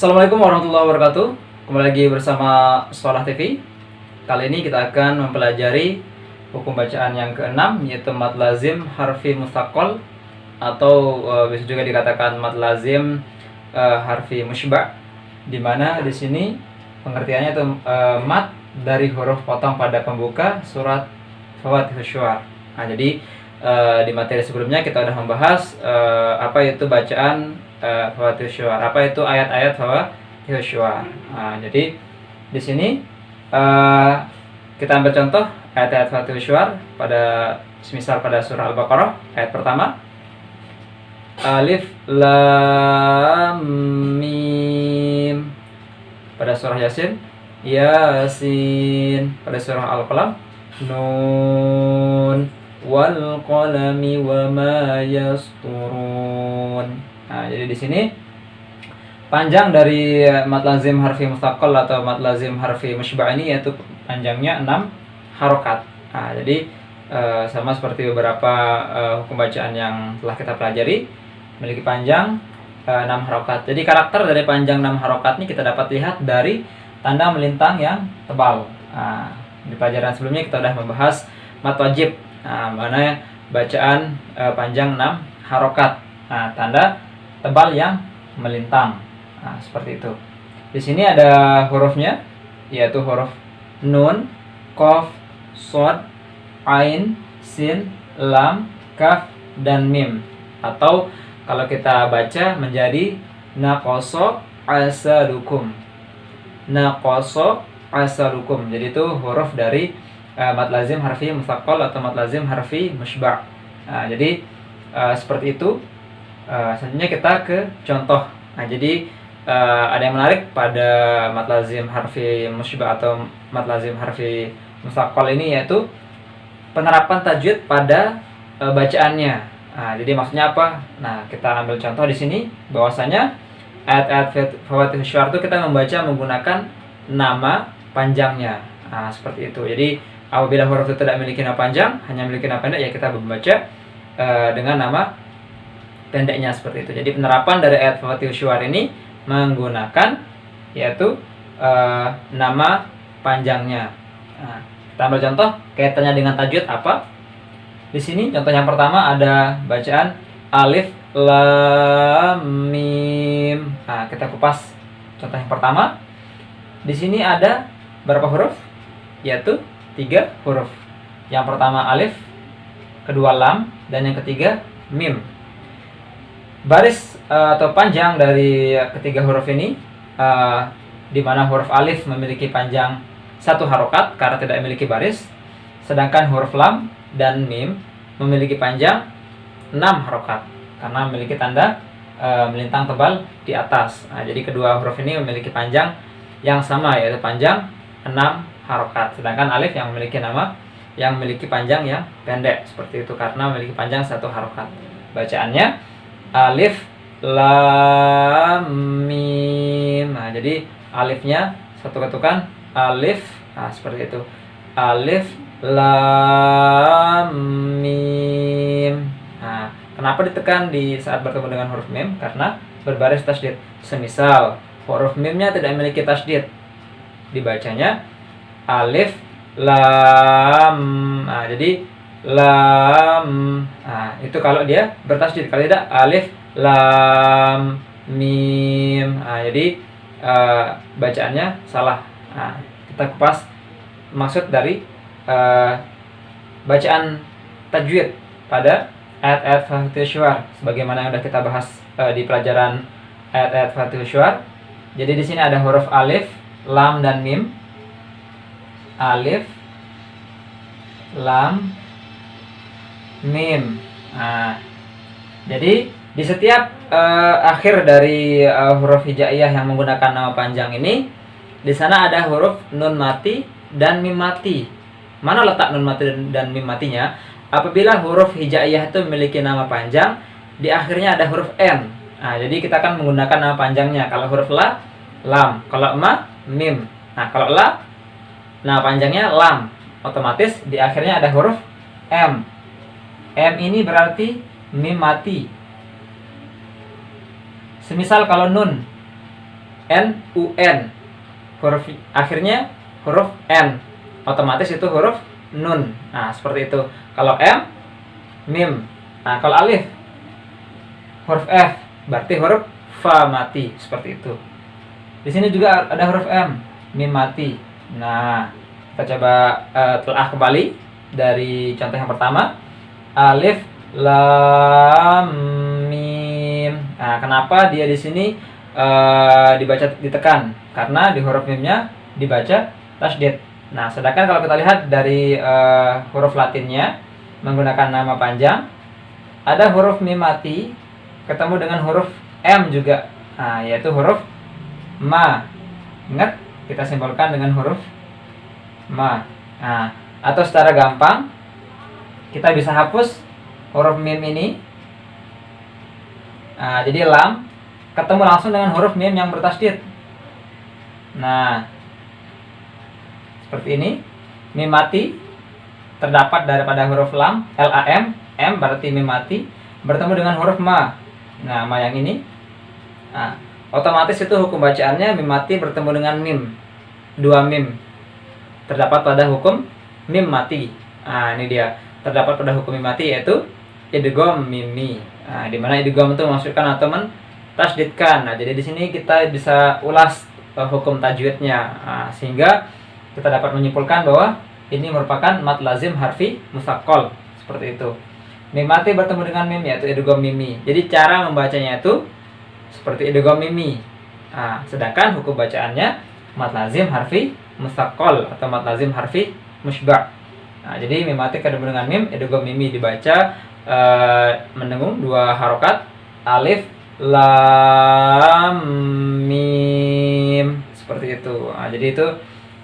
Assalamualaikum warahmatullahi wabarakatuh. Kembali lagi bersama Sholah TV. Kali ini kita akan mempelajari hukum bacaan yang keenam, yaitu mad lazim harfi mustaqol atau bisa juga dikatakan mad lazim harfi musyba', di mana di sini pengertiannya itu mad dari huruf potong pada pembuka surat Fawatihus Syu'ar. Nah, jadi di materi sebelumnya kita sudah membahas apa itu bacaan Fawatihus Syu'ar, apa itu ayat-ayat Fawatihus Syu'ar. Nah, jadi di sini kita ambil contoh ayat-ayat Fawatihus Syu'ar pada semisal pada surah Al-Baqarah ayat pertama, Alif Lam Mim. Pada surah Yasin, Yasin. Pada surah Al-Qalam, Nun wal qalami wa ma yasturun. Nah, jadi di sini panjang dari mad lazim harfi mustaqal atau mad lazim harfi musyba' ini yaitu panjangnya 6 harokat. Nah, jadi sama seperti beberapa hukum bacaan yang telah kita pelajari, memiliki panjang 6 harokat. Jadi karakter dari panjang 6 harokat ini kita dapat lihat dari tanda melintang yang tebal. Nah, di pelajaran sebelumnya kita sudah membahas mad wajib, mana bacaan panjang 6 harokat. Nah, tanda tebal yang melintang. Nah, seperti itu. Di sini ada hurufnya, yaitu huruf nun, qaf, shad, ain, sin, lam, kaf, dan mim. Atau kalau kita baca menjadi naqasa asalukum. Naqasa asalukum. Jadi itu huruf dari mad lazim harfi mustaqal atau mad lazim harfi musyba'. Nah, jadi seperti itu. Selanjutnya kita ke contoh. Nah, jadi ada yang menarik pada mad lazim harfi musyba' atau mad lazim harfi mustaqal ini, yaitu penerapan tajwid pada bacaannya. Nah, jadi maksudnya apa? Nah, kita ambil contoh di sini bahwasanya ayat-ayat Fawatihus Syu'ar itu kita membaca menggunakan nama panjangnya. Nah, seperti itu. Jadi apabila huruf itu tidak memiliki nama panjang, hanya memiliki nama pendek, ya kita membaca dengan nama pendeknya, seperti itu. Jadi penerapan dari ayat Fawatihus Syu'ar ini menggunakan yaitu nama panjangnya. Nah, kita ambil contoh kaitannya dengan tajwid apa? Di sini contoh yang pertama ada bacaan Alif Lam Mim. Nah, kita kupas contoh yang pertama. Di sini ada berapa huruf? Yaitu 3 huruf. Yang pertama alif, kedua lam, dan yang ketiga mim. Baris atau panjang dari ketiga huruf ini, di mana huruf alif memiliki panjang 1 harokat karena tidak memiliki baris, sedangkan huruf lam dan mim memiliki panjang 6 harokat karena memiliki tanda melintang tebal di atas. Nah, jadi kedua huruf ini memiliki panjang yang sama, yaitu panjang 6 harokat, sedangkan alif yang memiliki nama yang memiliki panjang yang pendek, seperti itu karena memiliki panjang 1 harokat. Bacaannya Alif Lam Mim. Nah, jadi alifnya 1 ketukan, alif. Nah, seperti itu. Alif Lam Mim. Nah, kenapa ditekan di saat bertemu dengan huruf mim? Karena berbaris tasydid. Semisal huruf mimnya tidak memiliki tasydid, dibacanya alif lam. Nah, jadi lam. Nah, itu kalau dia bertasydid. Kalau tidak alif lam mim. Nah, jadi bacaannya salah. Nah, kita kupas maksud dari bacaan tajwid pada ayat-ayat Fawatihus Syu'ar sebagaimana yang sudah kita bahas di pelajaran ayat-ayat Fawatihus Syu'ar. Jadi di sini ada huruf alif, lam, dan mim. Alif, lam, mim. Nah, jadi di setiap akhir dari huruf hijaiyah yang menggunakan nama panjang ini, di sana ada huruf nun mati dan mim mati. Mana letak nun mati dan mim matinya? Apabila huruf hijaiyah itu memiliki nama panjang, di akhirnya ada huruf n. Nah, jadi kita akan menggunakan nama panjangnya. Kalau huruf la, lam. Kalau ma, mim. Nah, kalau la, nama panjangnya lam. Otomatis di akhirnya ada huruf m. M ini berarti mim mati. Semisal kalau nun, N-U-N. Huruf akhirnya huruf N. Otomatis itu huruf nun. Nah, seperti itu. Kalau M, mim. Nah, kalau alif, huruf F, berarti huruf fa mati. Seperti itu. Di sini juga ada huruf M, mim mati. Nah, kita coba telah kembali dari contoh yang pertama. Alif, lam, mim. Nah, kenapa dia di sini dibaca ditekan? Karena di huruf mimnya dibaca tasydid. Nah, sedangkan kalau kita lihat dari huruf Latinnya menggunakan nama panjang, ada huruf mim mati ketemu dengan huruf M juga. Nah, yaitu huruf ma. Ingat, kita simbolkan dengan huruf ma. Nah, atau secara gampang kita bisa hapus huruf mim ini. Nah, jadi lam ketemu langsung dengan huruf mim yang bertasydid. Nah, seperti ini. Mim mati terdapat daripada huruf lam, L-A-M, M berarti mim mati, bertemu dengan huruf ma. Nah, ma yang ini. Nah, otomatis itu hukum bacaannya mim mati bertemu dengan mim. Dua mim terdapat pada hukum mim mati. Nah, ini dia. Terdapat pada hukum mim mati yaitu idgham mimi. Nah, di mana idgham itu memasukkan atau mentasydidkan. Nah, jadi di sini kita bisa ulas hukum tajwidnya. Nah, sehingga kita dapat menyimpulkan bahwa ini merupakan mad lazim harfi mutsaqqal. Seperti itu. Mim mati bertemu dengan mim yaitu idgham mimi. Jadi cara membacanya itu seperti idgham mimi. Nah, sedangkan hukum bacaannya mad lazim harfi mutsaqqal atau mad lazim harfi musyba'. Nah, jadi mim mati ketemu dengan mim, idgham mimi dibaca mendengung dua harokat, alif, lam, mim, seperti itu. Nah, jadi itu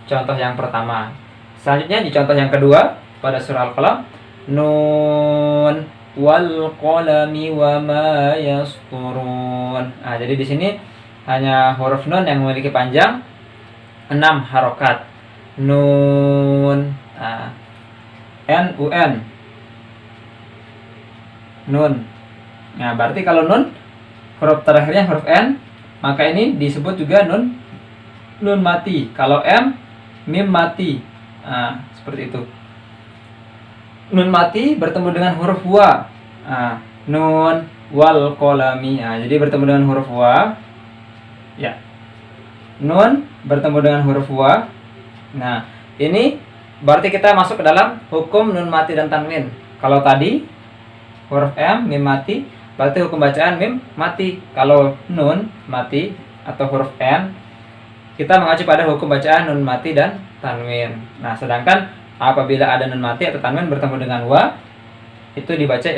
contoh yang pertama. Selanjutnya di contoh yang kedua pada surah Al-Qalam, nun wal qalami wa ma yasturun. Nah, jadi di sini hanya huruf nun yang memiliki panjang 6 harokat. Nun, nah, N-U-N, nun. Nah, berarti kalau nun huruf terakhirnya huruf N, maka ini disebut juga nun mati. Kalau M, mim mati. Nah, seperti itu. Nun mati bertemu dengan huruf wa. Nah, nun wal qalami. Nah, jadi bertemu dengan huruf wa. Ya. Nun bertemu dengan huruf wa. Nah, ini berarti kita masuk ke dalam hukum nun mati dan tanwin. Kalau tadi huruf M, mim mati, berarti hukum bacaan mim mati. Kalau nun mati atau huruf N, kita mengacu pada hukum bacaan nun mati dan tanwin. Nah, sedangkan apabila ada nun mati atau tanwin bertemu dengan wa, itu dibaca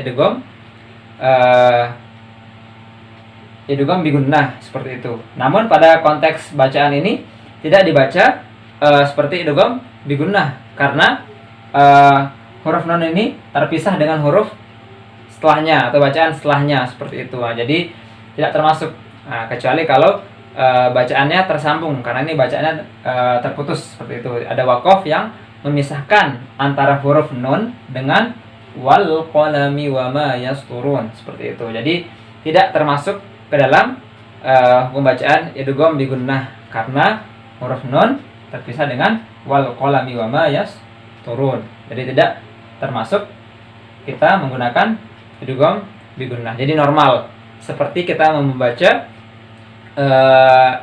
idgham bigunnah, seperti itu. Namun pada konteks bacaan ini tidak dibaca seperti idgham bigunnah karena huruf nun ini terpisah dengan huruf setelahnya atau bacaan setelahnya, seperti itu. Nah, jadi tidak termasuk kecuali kalau bacaannya tersambung, karena ini bacaannya terputus, seperti itu. Ada waqaf yang memisahkan antara huruf nun dengan wal qalami wa ma yasturun, seperti itu. Jadi tidak termasuk ke dalam hukum bacaan idgham bigunnah karena huruf nun terpisah dengan wal qalami wa ma yasturun. Jadi tidak termasuk kita menggunakan idgham bigunnah. Jadi normal seperti kita membaca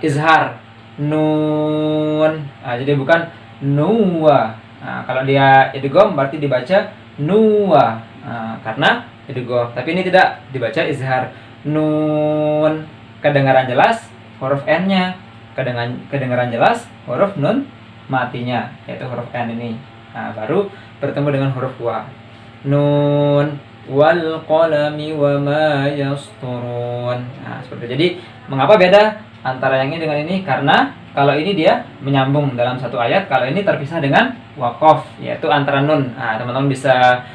izhar nun. Nah, jadi bukan nuwa. Nah, kalau dia idgham berarti dibaca nuwa. Nah, karena idgham. Tapi ini tidak dibaca izhar. Nun kedengaran jelas huruf N-nya, kedengaran jelas huruf nun matinya, yaitu huruf N ini. Nah, baru bertemu dengan huruf wa. Nun wal qalami wa ma yasturun. Nah, seperti itu. Jadi mengapa beda antara yang ini dengan ini? Karena kalau ini dia menyambung dalam satu ayat, kalau ini terpisah dengan waqaf, yaitu antara nun. Nah, teman-teman bisa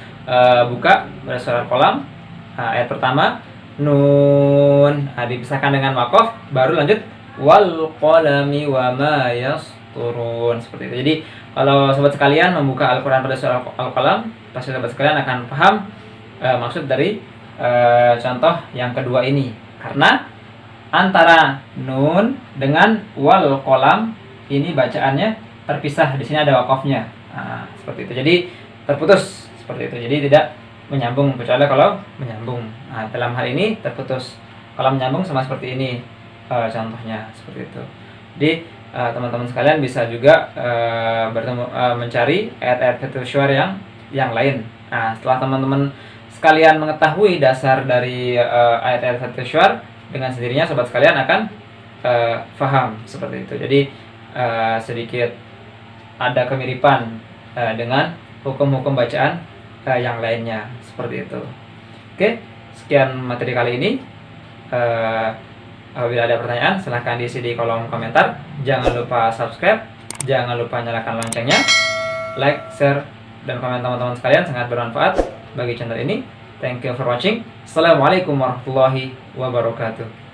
buka pada surah Al-Qalam, ayat pertama nun, dipisahkan dengan waqaf, baru lanjut wal qalami wa ma yasturun, seperti itu. Jadi kalau sobat sekalian membuka Al-Quran pada surah Al-Qalam, pasti sobat sekalian akan paham maksud dari contoh yang kedua ini. Karena antara nun dengan wal qalam ini bacaannya terpisah. Di sini ada wakafnya. Nah, seperti itu. Jadi terputus seperti itu. Jadi tidak menyambung, kecuali kalau menyambung. Nah, dalam hal ini terputus. Kalau menyambung sama seperti ini contohnya seperti itu. Jadi teman-teman sekalian bisa juga mencari ayat-ayat fathul syuar yang lain. Nah, setelah teman-teman sekalian mengetahui dasar dari ayat-ayat fathul syuar, dengan sendirinya sobat sekalian akan faham seperti itu. Jadi sedikit ada kemiripan dengan hukum-hukum bacaan yang lainnya seperti itu. Oke, sekian materi kali ini. Apabila ada pertanyaan silahkan diisi di kolom komentar. Jangan lupa subscribe, jangan lupa nyalakan loncengnya. Like, share, dan komen teman-teman sekalian sangat bermanfaat bagi channel ini. Thank you for watching. Assalamualaikum warahmatullahi wabarakatuh.